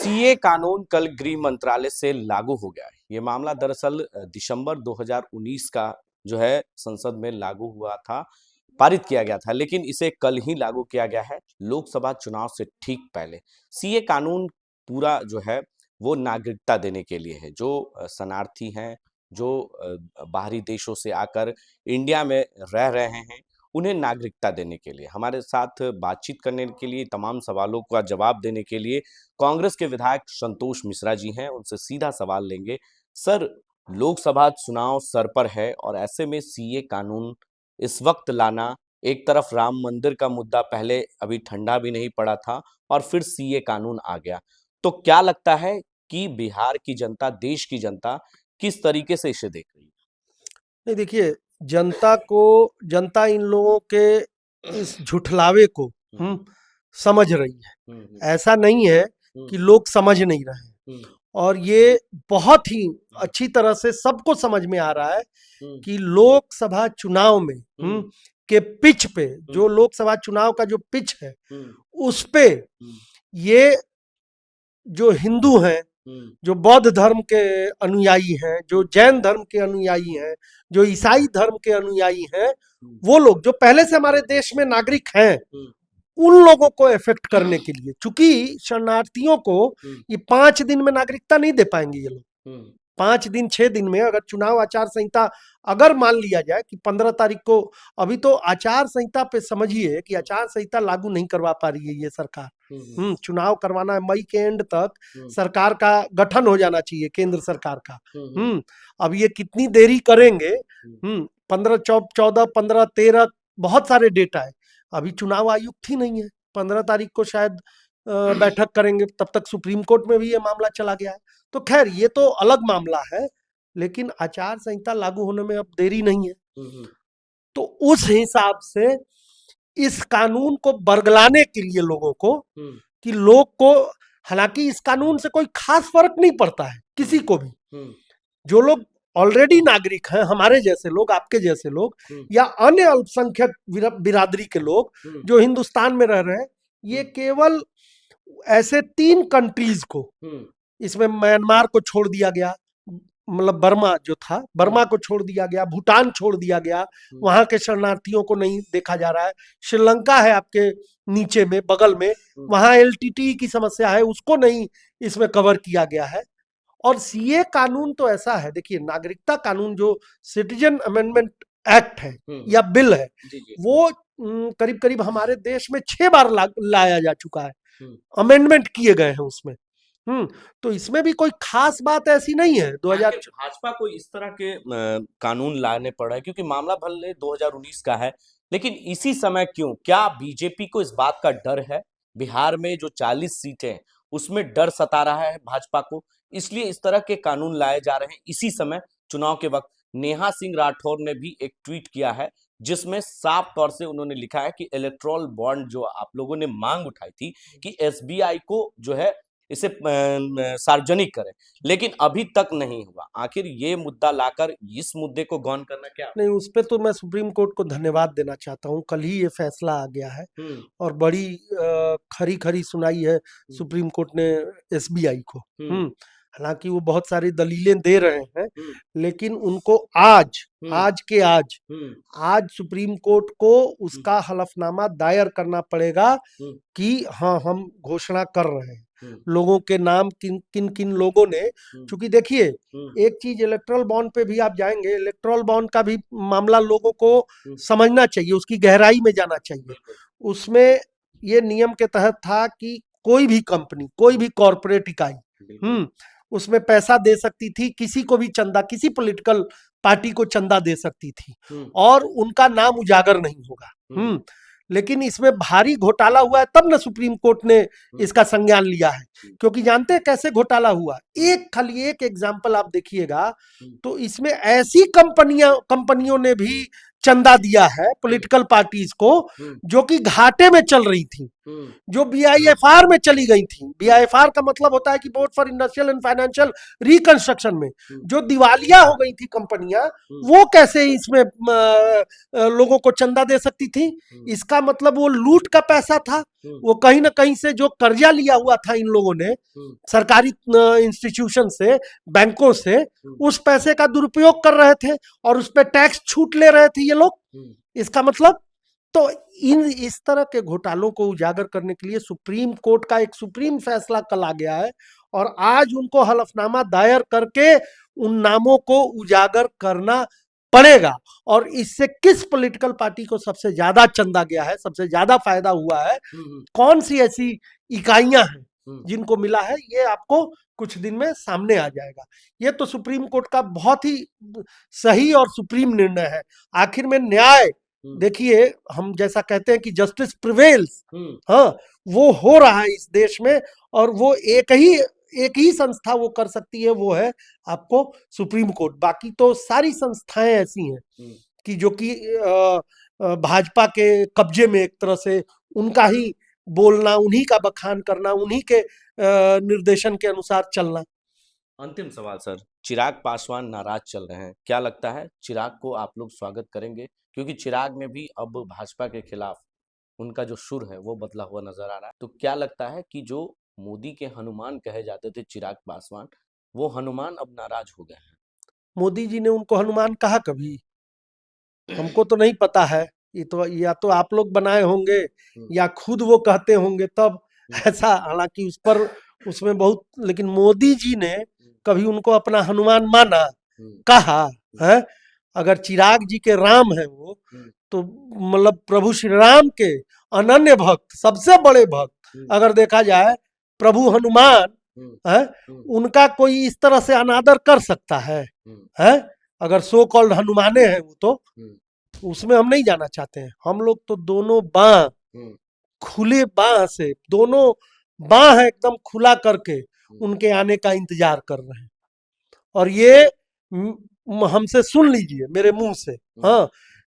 CA कानून कल गृह मंत्रालय से लागू हो गया है। ये मामला दरअसल दिसंबर 2019 का जो है संसद में लागू हुआ था, पारित किया गया था, लेकिन इसे कल ही लागू किया गया है लोकसभा चुनाव से ठीक पहले। सीए कानून पूरा जो है वो नागरिकता देने के लिए है। जो शरणार्थी हैं, जो बाहरी देशों से आकर इंडिया में रह रहे हैं, उन्हें नागरिकता देने के लिए। हमारे साथ बातचीत करने के लिए, तमाम सवालों का जवाब देने के लिए कांग्रेस के विधायक संतोष मिश्रा जी हैं। उनसे सीधा सवाल लेंगे। सर, लोकसभा चुनाव सर पर है और ऐसे में सीए कानून इस वक्त लाना, एक तरफ राम मंदिर का मुद्दा पहले अभी ठंडा भी नहीं पड़ा था और फिर सीए कानून आ गया, तो क्या लगता है कि बिहार की जनता, देश की जनता किस तरीके से इसे देख रही है? नहीं, देखिए, जनता इन लोगों के इस झुठलावे को समझ रही है। ऐसा नहीं है कि लोग समझ नहीं रहे हैं। और ये बहुत ही अच्छी तरह से सबको समझ में आ रहा है कि लोकसभा चुनाव में के पिच पे, जो लोकसभा चुनाव का जो पिच है, उस पे ये जो हिंदू हैं, जो बौद्ध धर्म के अनुयायी हैं, जो जैन धर्म के अनुयायी हैं, जो ईसाई धर्म के अनुयायी हैं, वो लोग जो पहले से हमारे देश में नागरिक हैं, उन लोगों को इफेक्ट करने के लिए, चूंकि शरणार्थियों को ये 5 दिन में नागरिकता नहीं दे पाएंगे ये लोग। 5 दिन 6 दिन में, अगर चुनाव आचार संहिता अगर मान लिया जाए कि 15 तारीख को, अभी तो आचार संहिता पे समझिए कि आचार संहिता लागू नहीं करवा पा रही है ये सरकार। चुनाव करवाना है मई के एंड तक, सरकार का गठन हो जाना चाहिए, केंद्र सरकार का। अब ये कितनी देरी करेंगे? 15 14 15 13 बहुत सारे डेटा है। अभी चुनाव आयुक्त ही नहीं है। 15 तारीख को शायद बैठक करेंगे, तब तक सुप्रीम कोर्ट में भी ये मामला चला गया है। तो खैर, ये तो अलग मामला है, लेकिन आचार संहिता लागू होने में अब देरी नहीं है। तो उस हिसाब से इस कानून को बरगलाने के लिए लोगों को, कि लोग को, हालांकि इस कानून से कोई खास फर्क नहीं पड़ता है किसी को भी। जो लोग ऑलरेडी नागरिक हैं, हमारे जैसे लोग, आपके जैसे लोग, या अन्य अल्पसंख्यक बिरादरी के लोग जो हिंदुस्तान में रह रहे हैं, ये केवल ऐसे 3 कंट्रीज को, इसमें म्यांमार को छोड़ दिया गया, मतलब बर्मा जो था, बर्मा को छोड़ दिया गया, भूटान छोड़ दिया गया, वहां के शरणार्थियों को नहीं देखा जा रहा है। श्रीलंका है आपके नीचे में, बगल में, वहां एलटीटी की समस्या है, उसको नहीं इसमें कवर किया गया है। और सीए कानून तो ऐसा है, देखिए, नागरिकता कानून जो सिटीजन अमेंडमेंट एक्ट है या बिल है, वो करीब करीब हमारे देश में 6 बार लाया जा चुका है, अमेंडमेंट किए गए हैं उसमें। तो इसमें भी कोई खास बात ऐसी नहीं है। 2000 भाजपा को इस तरह के कानून लाने पड़ा है क्योंकि मामला भले 2019 का है, लेकिन इसी समय क्यों? क्या बीजेपी को इस बात का डर है? बिहार में जो 40 सीटें हैं, उसमें डर सता रहा है भाजपा को, इसलिए इस तरह के कानून लाए जा रहे हैं इसी समय, चुनाव के वक्त। नेहा सिंह राठौर ने भी एक ट्वीट किया है जिसमें साफ तौर से उन्होंने लिखा है कि इलेक्टोरल बॉन्ड जो आप लोगों ने मांग उठाई थी कि एसबीआई को जो है इसे सार्वजनिक करें, लेकिन अभी तक नहीं हुआ। आखिर ये मुद्दा लाकर इस मुद्दे को गौन करना क्या? नहीं, उस पे तो मैं सुप्रीम कोर्ट को धन्यवाद देना चाहता हूँ। कल ही ये फैसला आ गया है और बड़ी खरी खरी सुनाई है सुप्रीम कोर्ट ने एसबीआई को। हालांकि वो बहुत सारी दलीलें दे रहे हैं, लेकिन उनको आज सुप्रीम कोर्ट को उसका हलफनामा दायर करना पड़ेगा कि हाँ, हम घोषणा कर रहे हैं। लोगों के नाम, किन किन लोगों ने, क्योंकि देखिए, एक चीज, इलेक्टोरल बॉन्ड पे भी आप जाएंगे, इलेक्टोरल बॉन्ड का भी मामला लोगों को समझना चाहिए, उसकी गहराई में जाना चाहिए। उसमें ये नियम के तहत था कि कोई भी कंपनी, कोई भी कॉर्पोरेट इकाई उसमें पैसा दे सकती थी, किसी को भी चंदा, किसी पॉलिटिकल पार्टी को चंदा दे सकती थी और उनका नाम उजागर नहीं होगा। लेकिन इसमें भारी घोटाला हुआ है, तब ना सुप्रीम कोर्ट ने इसका संज्ञान लिया है। क्योंकि जानते हैं कैसे घोटाला हुआ? खाली एक एग्जांपल आप देखिएगा, तो इसमें ऐसी कंपनियों ने भी चंदा दिया है पॉलिटिकल पार्टीज को जो कि घाटे में चल रही थी। जो BIFR में चली गई थी। BIFR का मतलब होता है कि board for industrial and financial reconstruction में जो दिवालिया हो गई थी कंपनियां, वो कैसे इसमें लोगों को चंदा दे सकती थी? इसका मतलब वो लूट का पैसा था। वो कहीं ना कहीं से जो कर्जा लिया हुआ था इन लोगों ने सरकारी इंस्टीट्यूशन से, बैंकों से, उस पैसे का दुरुपयोग कर रहे थे और उस पर टैक्स छूट ले रहे थे ये लोग। इसका मतलब तो इस तरह के घोटालों को उजागर करने के लिए सुप्रीम कोर्ट का एक सुप्रीम फैसला कल आ गया है और आज उनको हलफनामा दायर करके उन नामों को उजागर करना पड़ेगा। और इससे किस पॉलिटिकल पार्टी को सबसे ज्यादा चंदा गया है, सबसे ज्यादा फायदा हुआ है, कौन सी ऐसी इकाइयां हैं जिनको मिला है, ये आपको कुछ दिन में सामने आ जाएगा। ये तो सुप्रीम कोर्ट का बहुत ही सही और सुप्रीम निर्णय है। आखिर में न्याय, देखिए हम जैसा कहते हैं कि जस्टिस प्रिवेल्स, हाँ, वो हो रहा है इस देश में और वो एक ही संस्था वो कर सकती है, वो है आपको सुप्रीम कोर्ट। बाकी तो सारी संस्थाएं ऐसी हैं कि जो कि भाजपा के कब्जे में, एक तरह से उनका ही बोलना, उन्हीं का बखान करना, उन्हीं के निर्देशन के अनुसार चलना। अंतिम सवाल सर, चिराग पासवान नाराज चल रहे हैं, क्या लगता है चिराग को आप लोग स्वागत करेंगे? क्योंकि चिराग में भी अब भाजपा के खिलाफ उनका जो सुर है वो बदला हुआ नजर आ रहा है। तो क्या लगता है कि जो मोदी के हनुमान कहे जाते थे चिराग पासवान, वो हनुमान अब नाराज हो गए हैं? मोदी जी ने उनको हनुमान कहा कभी? हमको तो नहीं पता है। ये तो या तो आप लोग बनाए होंगे या खुद वो कहते होंगे तब ऐसा, हालांकि उस पर उसमें बहुत, लेकिन मोदी जी ने कभी उनको अपना हनुमान माना, कहा है? अगर चिराग जी के राम है वो, तो मतलब प्रभु श्री राम के अनन्य भक्त, सबसे बड़े भक्त अगर देखा जाए प्रभु हनुमान है, उनका कोई इस तरह से अनादर कर सकता है? अगर सो कॉल्ड हनुमाने हैं वो, तो उसमें हम नहीं जाना चाहते हैं। हम लोग तो दोनों बाह, खुले बाह से, दोनों बाह एकदम खुला करके उनके आने का इंतजार कर रहे हैं। और ये हमसे सुन लीजिए मेरे मुंह से, हाँ,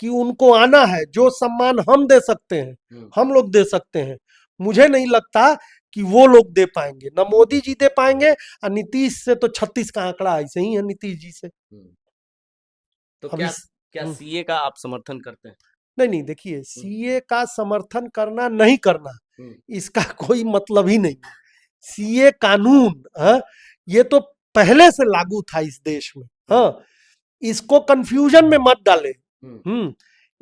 कि उनको आना है। जो सम्मान हम दे सकते हैं हम लोग दे सकते हैं। मुझे नहीं लगता कि वो लोग दे पाएंगे, ना मोदी जी दे पाएंगे, और नीतीश से तो 36 का आंकड़ा ऐसे ही है नीतीश जी से। तो क्या सीए का आप समर्थन करते हैं? नहीं, देखिए, सीए का समर्थन करना नहीं करना इसका कोई मतलब ही नहीं। सीए कानून, हाँ, ये तो पहले से लागू था इस देश में, हाँ, इसको कंफ्यूजन में मत डाले।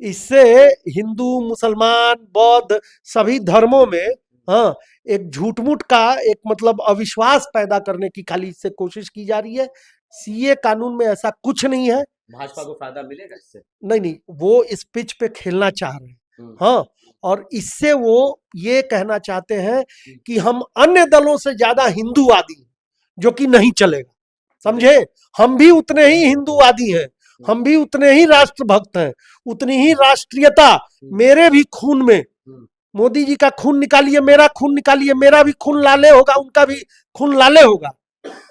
इससे हिंदू, मुसलमान, बौद्ध सभी धर्मों में, हाँ, एक झूठ मूठ का एक मतलब अविश्वास पैदा करने की खाली इससे कोशिश की जा रही है। सीए कानून में ऐसा कुछ नहीं है। भाजपा को फायदा मिलेगा इससे? नहीं, वो इस पिच पे खेलना चाह रहे हैं, हाँ, और इससे वो ये कहना चाहते हैं कि हम अन्य दलों से ज्यादा हिंदूवादी हैं, जो कि नहीं चलेगा, समझे? हम भी उतने ही हिंदूवादी हैं, हम भी उतने ही राष्ट्रभक्त हैं, उतनी ही राष्ट्रीयता मेरे भी खून में। मोदी जी का खून निकालिए, मेरा खून निकालिए, मेरा भी खून लाले होगा, उनका भी खून लाले होगा।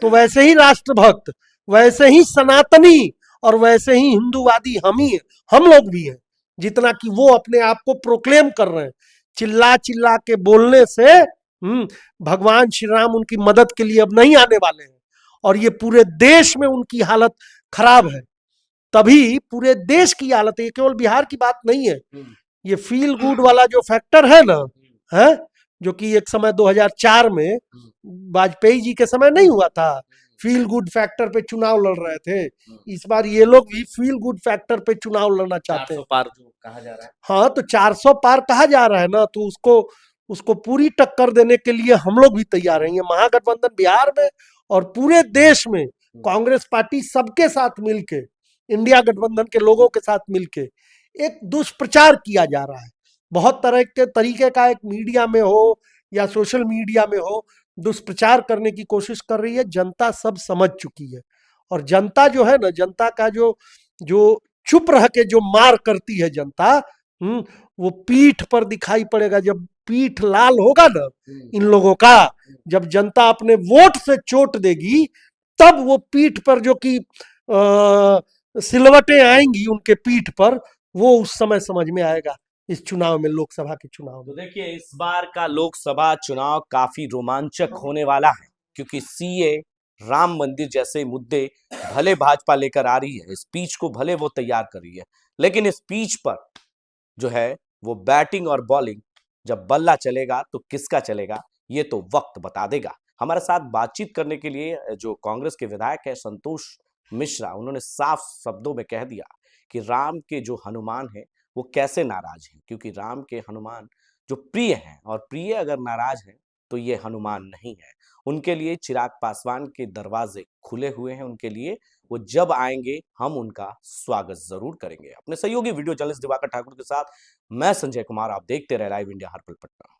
तो वैसे ही राष्ट्रभक्त, वैसे ही सनातनी और वैसे ही हिंदूवादी हम लोग भी हैं, जितना कि वो अपने आप को प्रोक्लेम कर रहे हैं। चिल्ला चिल्ला के बोलने से भगवान श्री राम उनकी मदद के लिए अब नहीं आने वाले हैं, और ये पूरे देश में उनकी हालत खराब है। तभी पूरे देश की हालत है, केवल बिहार की बात नहीं है। ये फील गुड वाला जो फैक्टर है ना, है, जो कि एक समय 2004 में वाजपेयी जी के समय नहीं हुआ था, फील गुड फैक्टर पे चुनाव लड़ रहे थे। इस बार ये लोग भी फील गुड फैक्टर पे चुनाव लड़ना चाहते हैं। 400 पार जो कहा जा रहा है, हाँ, तो 400 पार कहा जा रहा है ना, तो उसको पूरी टक्कर देने के लिए हम लोग भी तैयार हैं। ये महागठबंधन बिहार में और पूरे देश में कांग्रेस पार्टी सबके साथ मिलके, इंडिया गठबंधन के लोगों के साथ मिलके एक दुष्प्रचार किया जा रहा है। बहुत तरह के तरीके का एक मीडिया में हो या सोशल मीडिया में हो, दुष्प्रचार करने की कोशिश कर रही है। जनता सब समझ चुकी है, और जनता जो है ना, जनता का जो चुप रह के जो मार करती है जनता, वो पीठ पर दिखाई पड़ेगा। जब पीठ लाल होगा ना इन लोगों का, जब जनता अपने वोट से चोट देगी, तब वो पीठ पर जो कि सिलवटें आएंगी उनके पीठ पर, वो उस समय समझ में आएगा। इस चुनाव में, लोकसभा के चुनाव तो में? देखिए, इस बार का लोकसभा चुनाव काफी रोमांचक होने वाला है, क्योंकि सीए, राम मंदिर जैसे मुद्दे भले भाजपा लेकर आ रही है, स्पीच को भले वो तैयार कर रही है, लेकिन स्पीच पर जो है वो बैटिंग और बॉलिंग, जब बल्ला चलेगा तो किसका चलेगा, ये तो वक्त बता देगा। हमारे साथ बातचीत करने के लिए जो कांग्रेस के विधायक है संतोष मिश्रा, उन्होंने साफ शब्दों में कह दिया कि राम के जो हनुमान है वो कैसे नाराज हैं, क्योंकि राम के हनुमान जो प्रिय हैं, और प्रिय अगर नाराज हैं तो ये हनुमान नहीं है। उनके लिए चिराग पासवान के दरवाजे खुले हुए हैं, उनके लिए वो जब आएंगे हम उनका स्वागत जरूर करेंगे। अपने सहयोगी वीडियो जर्नलिस्ट दिवाकर ठाकुर के साथ मैं संजय कुमार, आप देखते रहे लाइव इंडिया हर पल पटना।